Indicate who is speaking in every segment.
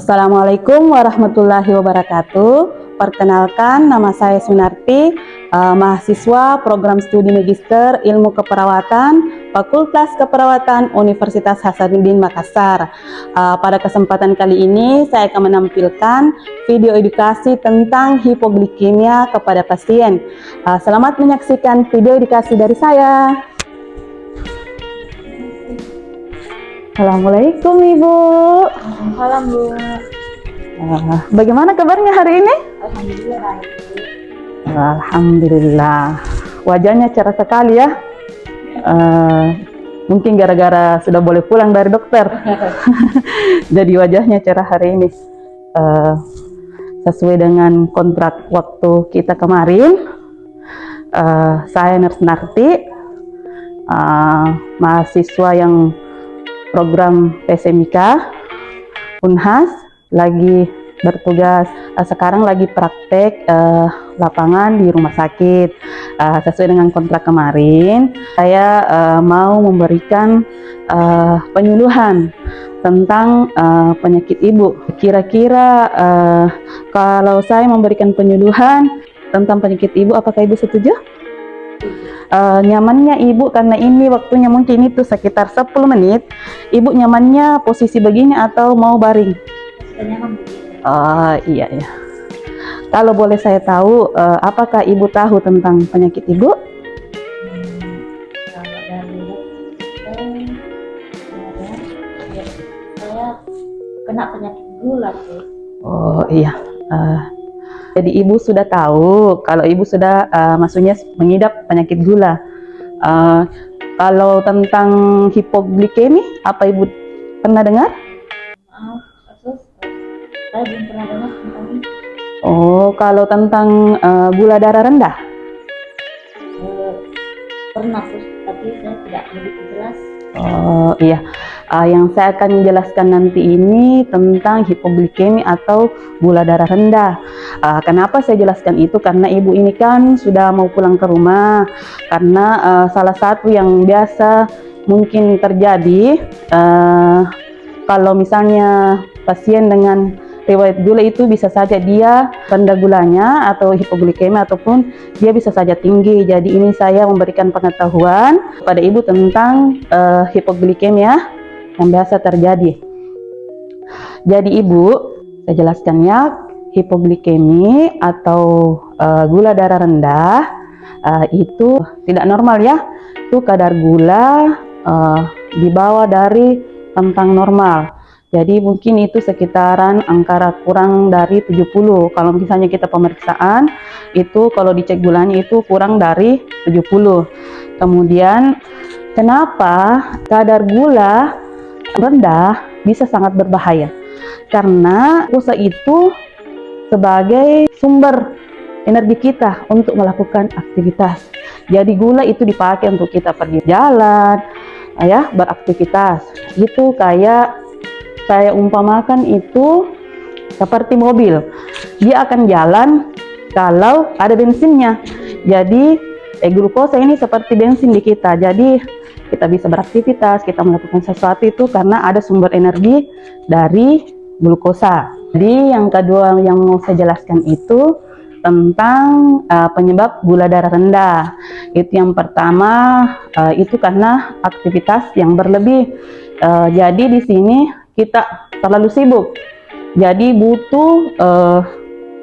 Speaker 1: Assalamualaikum warahmatullahi wabarakatuh. Perkenalkan, nama saya Sunarti, mahasiswa program studi Magister Ilmu Keperawatan, Fakultas Keperawatan Universitas Hasanuddin Makassar. Pada kesempatan kali ini, saya akan menampilkan video edukasi tentang hipoglikemia kepada pasien. Selamat menyaksikan video edukasi dari saya. Assalamualaikum Ibu.
Speaker 2: Malam Bu.
Speaker 1: Bagaimana kabarnya hari ini?
Speaker 2: Alhamdulillah baik.
Speaker 1: Alhamdulillah. Wajahnya cerah sekali ya. Mungkin gara-gara sudah boleh pulang dari dokter. Jadi wajahnya cerah hari ini. Sesuai dengan kontrak waktu kita kemarin. Saya Nurse Narti, mahasiswa yang program PSMIK Unhas, lagi bertugas sekarang lagi praktek lapangan di rumah sakit. Sesuai dengan kontrak kemarin, saya mau memberikan penyuluhan tentang penyakit ibu. Kira-kira kalau saya memberikan penyuluhan tentang penyakit ibu, apakah ibu setuju? Nyamannya ibu, karena ini waktunya mungkin itu sekitar 10 menit. Ibu nyamannya posisi begini atau mau baring?
Speaker 2: Nyaman.
Speaker 1: Iya ya. Kalau boleh saya tahu, apakah ibu tahu tentang penyakit ibu?
Speaker 2: Kalau dari saya kena penyakit gula tuh.
Speaker 1: Oh iya. Jadi ibu sudah tahu kalau ibu sudah maksudnya mengidap penyakit gula. Kalau tentang hipoglikemi, apa ibu pernah dengar?
Speaker 2: Maaf, Sus, saya belum pernah dengar tentang ini.
Speaker 1: Oh, kalau tentang gula darah rendah?
Speaker 2: Pernah Sus, tapi saya tidak begitu jelas.
Speaker 1: Oh iya, yang saya akan menjelaskan nanti ini tentang hipoglikemi atau gula darah rendah. Kenapa saya jelaskan itu? Karena ibu ini kan sudah mau pulang ke rumah. Karena salah satu yang biasa mungkin terjadi, kalau misalnya pasien dengan riwayat gula itu bisa saja dia rendah gulanya atau hipoglikemi, ataupun dia bisa saja tinggi. Jadi ini saya memberikan pengetahuan pada ibu tentang hipoglikemia yang biasa terjadi. Jadi ibu, saya jelaskannya, hipoglikemi atau gula darah rendah itu tidak normal ya. Itu kadar gula di bawah dari rentang normal. Jadi mungkin itu sekitaran angka kurang dari 70. Kalau misalnya kita pemeriksaan, itu kalau dicek gulanya itu kurang dari 70. Kemudian kenapa kadar gula rendah bisa sangat berbahaya? Karena glukosa itu sebagai sumber energi kita untuk melakukan aktivitas. Jadi gula itu dipakai untuk kita pergi jalan, ya, beraktivitas. Itu kayak saya umpamakan itu seperti mobil, dia akan jalan kalau ada bensinnya. Jadi glukosa ini seperti bensin di kita. Jadi kita bisa beraktivitas, kita melakukan sesuatu itu karena ada sumber energi dari glukosa. Jadi yang kedua yang mau saya jelaskan itu tentang penyebab gula darah rendah. Itu yang pertama, itu karena aktivitas yang berlebih. Jadi di sini kita terlalu sibuk, jadi butuh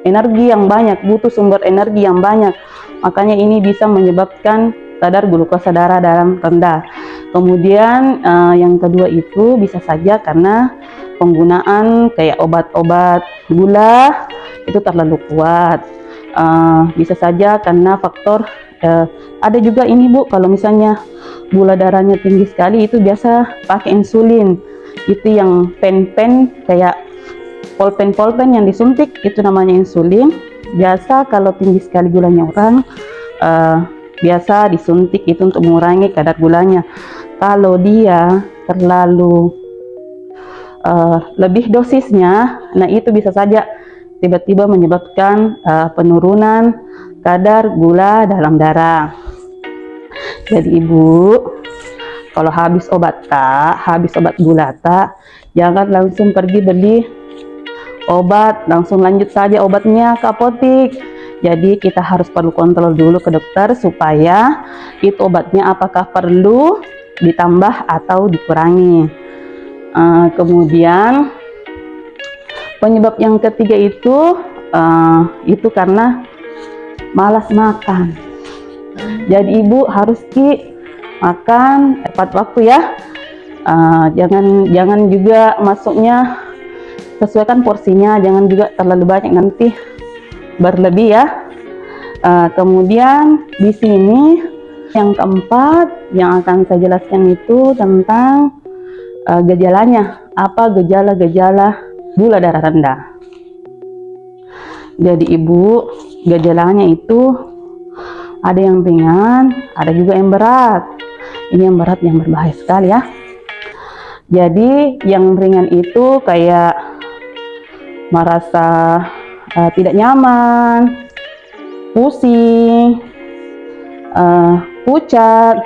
Speaker 1: energi yang banyak, butuh sumber energi yang banyak. Makanya ini bisa menyebabkan kadar glukosa darah dalam rendah. Kemudian yang kedua itu bisa saja karena penggunaan kayak obat-obat gula itu terlalu kuat. Bisa saja karena faktor ada juga ini Bu, kalau misalnya gula darahnya tinggi sekali itu biasa pakai insulin. Itu yang pen-pen kayak polpen yang disuntik, itu namanya insulin. Biasa kalau tinggi sekali gulanya orang biasa disuntik itu untuk mengurangi kadar gulanya. Kalau dia terlalu lebih dosisnya, nah itu bisa saja tiba-tiba menyebabkan penurunan kadar gula dalam darah. Jadi ibu, kalau habis obat gula jangan langsung pergi beli obat, langsung lanjut saja obatnya ke apotik. Jadi kita harus perlu kontrol dulu ke dokter supaya itu obatnya apakah perlu ditambah atau dikurangi. Kemudian penyebab yang ketiga itu karena malas makan. Jadi ibu harus makan tepat waktu ya. Jangan juga masuknya, sesuaikan porsinya, jangan juga terlalu banyak nanti berlebih ya. Kemudian di sini yang keempat yang akan saya jelaskan itu tentang gejalanya. Apa gejala-gejala gula darah rendah? Jadi ibu, gejalanya itu ada yang ringan, ada juga yang berat. Ini yang berat yang berbahaya sekali ya. Jadi yang ringan itu kayak merasa tidak nyaman, pusing, pucat.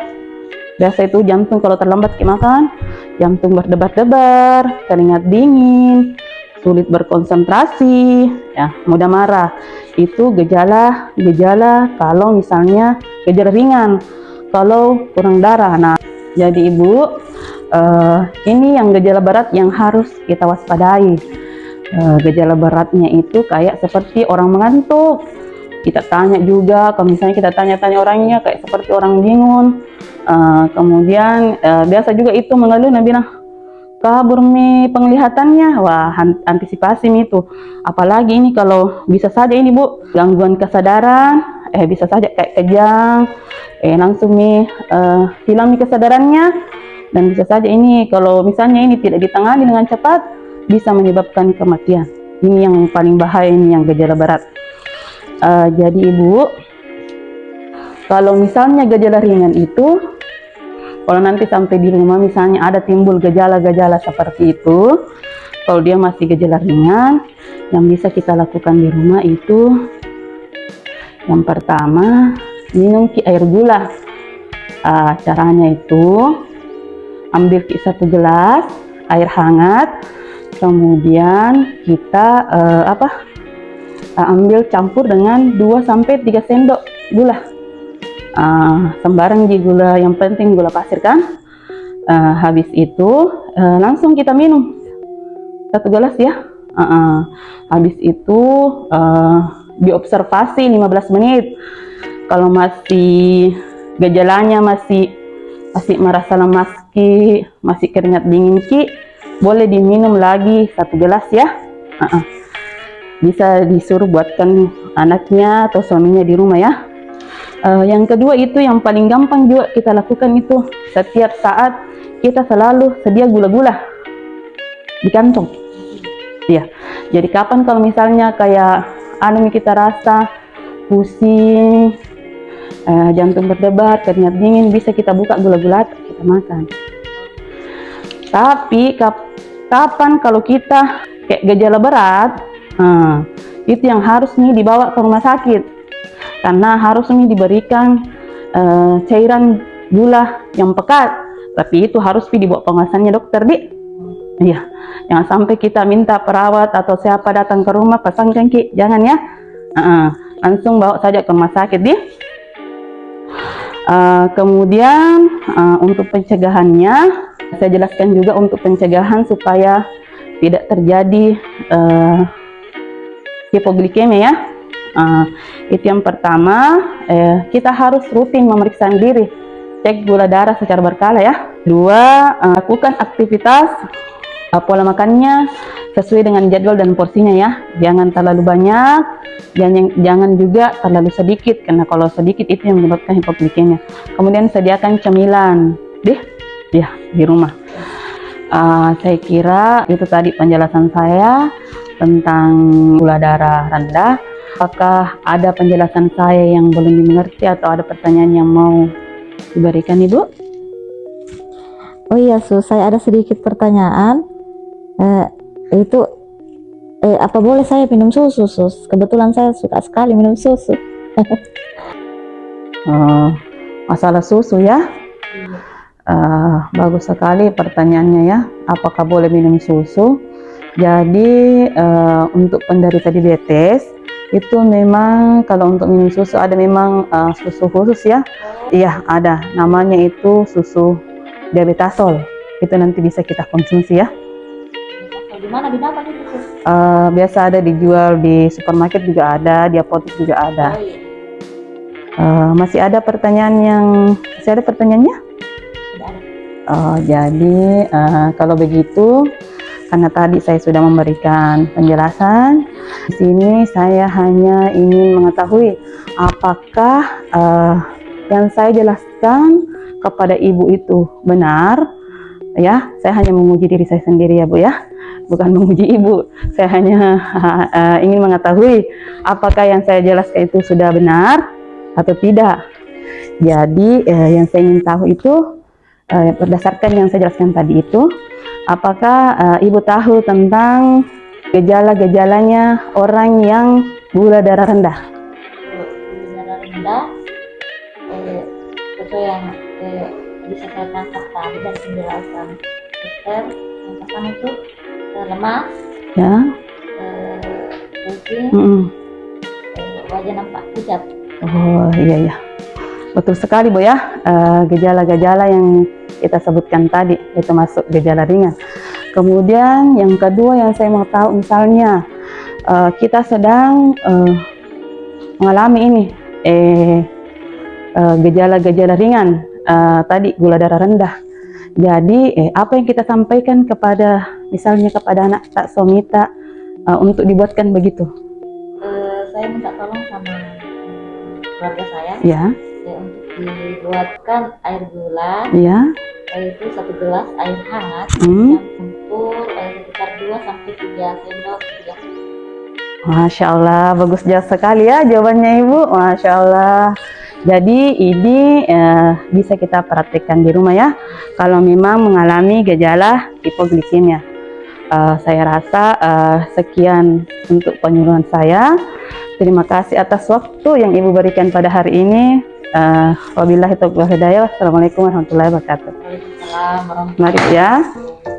Speaker 1: Biasa itu jantung kalau terlambat makan, jantung berdebar-debar, keringat dingin, sulit berkonsentrasi, ya, mudah marah. Itu gejala kalau misalnya gejala ringan, kalau kurang darah. Nah, jadi ibu, ini yang gejala berat yang harus kita waspadai. Gejala beratnya itu kayak seperti orang mengantuk. Kita tanya juga, kalau misalnya kita tanya-tanya orangnya kayak seperti orang bingung. Kemudian biasa juga itu mengeluh, nah bilang kabur mi penglihatannya. Wah, antisipasi mi itu. Apalagi ini kalau bisa saja ini bu, gangguan kesadaran, bisa saja kayak kejang, langsung mi hilang mi kesadarannya. Dan bisa saja ini kalau misalnya ini tidak ditangani dengan cepat, bisa menyebabkan kematian. Ini yang paling bahaya, ini yang gejala berat. Jadi ibu, kalau misalnya gejala ringan itu, kalau nanti sampai di rumah misalnya ada timbul gejala-gejala seperti itu, kalau dia masih gejala ringan, yang bisa kita lakukan di rumah itu yang pertama, minum air gula. Caranya itu ambil 1 gelas air hangat, kemudian kita ambil campur dengan 2-3 sendok gula. Sembarang di gula, yang penting gula pasir kan. Habis itu langsung kita minum 1 gelas ya. Habis itu diobservasi 15 menit. Kalau masih gejalanya masih merasa lemas masih keringat dingin boleh diminum lagi 1 gelas ya. Bisa disuruh buatkan anaknya atau suaminya di rumah ya. Yang kedua itu yang paling gampang juga kita lakukan itu, setiap saat kita selalu sedia gula-gula di kantong. Ya, jadi kapan kalau misalnya kayak kita rasa pusing, jantung berdebar, keringat dingin, bisa kita buka gula-gula, kita makan. Tapi kapan kalau kita kayak gejala berat, itu yang harus nih dibawa ke rumah sakit, karena harus nih diberikan cairan gula yang pekat. Tapi itu harus dibawa pengawasannya dokter iya, jangan sampai kita minta perawat atau siapa datang ke rumah pasangkan jangan ya. Langsung bawa saja ke rumah sakit kemudian untuk pencegahannya, saya jelaskan juga untuk pencegahan supaya tidak terjadi hipoglikemia ya. Itu yang pertama, kita harus rutin memeriksa diri, cek gula darah secara berkala ya. 2, lakukan aktivitas pola makannya sesuai dengan jadwal dan porsinya ya. Jangan terlalu banyak, jangan juga terlalu sedikit, karena kalau sedikit itu yang menyebabkan hipoglikemia. Kemudian sediakan cemilan di rumah. Saya kira itu tadi penjelasan saya tentang gula darah rendah. Apakah ada penjelasan saya yang belum dimengerti atau ada pertanyaan yang mau diberikan Ibu?
Speaker 2: Oh iya Sus, saya ada sedikit pertanyaan. Apa boleh saya minum susu Sus? Kebetulan saya suka sekali minum susu.
Speaker 1: Masalah susu ya? Bagus sekali pertanyaannya ya. Apakah boleh minum susu? Jadi untuk penderita diabetes itu memang kalau untuk minum susu ada memang susu khusus ya. Iya ada, namanya itu susu diabetasol. Itu nanti bisa kita konsumsi ya.
Speaker 2: Di mana didapat itu?
Speaker 1: Biasa ada dijual di supermarket juga ada, di apotek juga ada.
Speaker 2: Oh, iya.
Speaker 1: Masih ada pertanyaannya?
Speaker 2: Tidak ada.
Speaker 1: Jadi kalau begitu, karena tadi saya sudah memberikan penjelasan, di sini saya hanya ingin mengetahui apakah yang saya jelaskan kepada ibu itu benar, ya. Saya hanya menguji diri saya sendiri ya Bu ya, bukan menguji ibu. Saya hanya ingin mengetahui apakah yang saya jelaskan itu sudah benar atau tidak. Jadi yang saya ingin tahu itu berdasarkan yang saya jelaskan tadi itu, apakah ibu tahu tentang gejala-gejalanya orang yang gula darah rendah?
Speaker 2: Gula darah rendah, itu yang bisa saya tangkap tadi dari penjelasan dokter. Yang pertama itu lemas,
Speaker 1: Ya.
Speaker 2: pusing, wajah nampak pucat.
Speaker 1: Oh iya ya, betul sekali Bu ya. Gejala-gejala yang kita sebutkan tadi itu masuk gejala ringan. Kemudian yang kedua yang saya mau tahu, misalnya kita sedang mengalami ini gejala-gejala ringan, tadi gula darah rendah. Jadi apa yang kita sampaikan kepada misalnya kepada anak tak Somita untuk dibuatkan begitu?
Speaker 2: Saya minta tolong sama keluarga saya
Speaker 1: Ya,
Speaker 2: untuk dibuatkan air gula,
Speaker 1: ya.
Speaker 2: yaitu 1 gelas air hangat
Speaker 1: Hmm.
Speaker 2: yang campur sekitar 2 sampai 3 sendok gula.
Speaker 1: Masya Allah, bagus jauh sekali ya jawabannya Ibu. Masya Allah. Jadi ini bisa kita praktekkan di rumah ya, kalau memang mengalami gejala hipoglikemia. Saya rasa sekian untuk penyuluhan saya. Terima kasih atas waktu yang Ibu berikan pada hari ini. Wabillahi taufiq wal hidayah. Wassalamualaikum warahmatullahi wabarakatuh.
Speaker 2: Waalaikumsalam warahmatullahi
Speaker 1: Mari ya.
Speaker 2: wabarakatuh.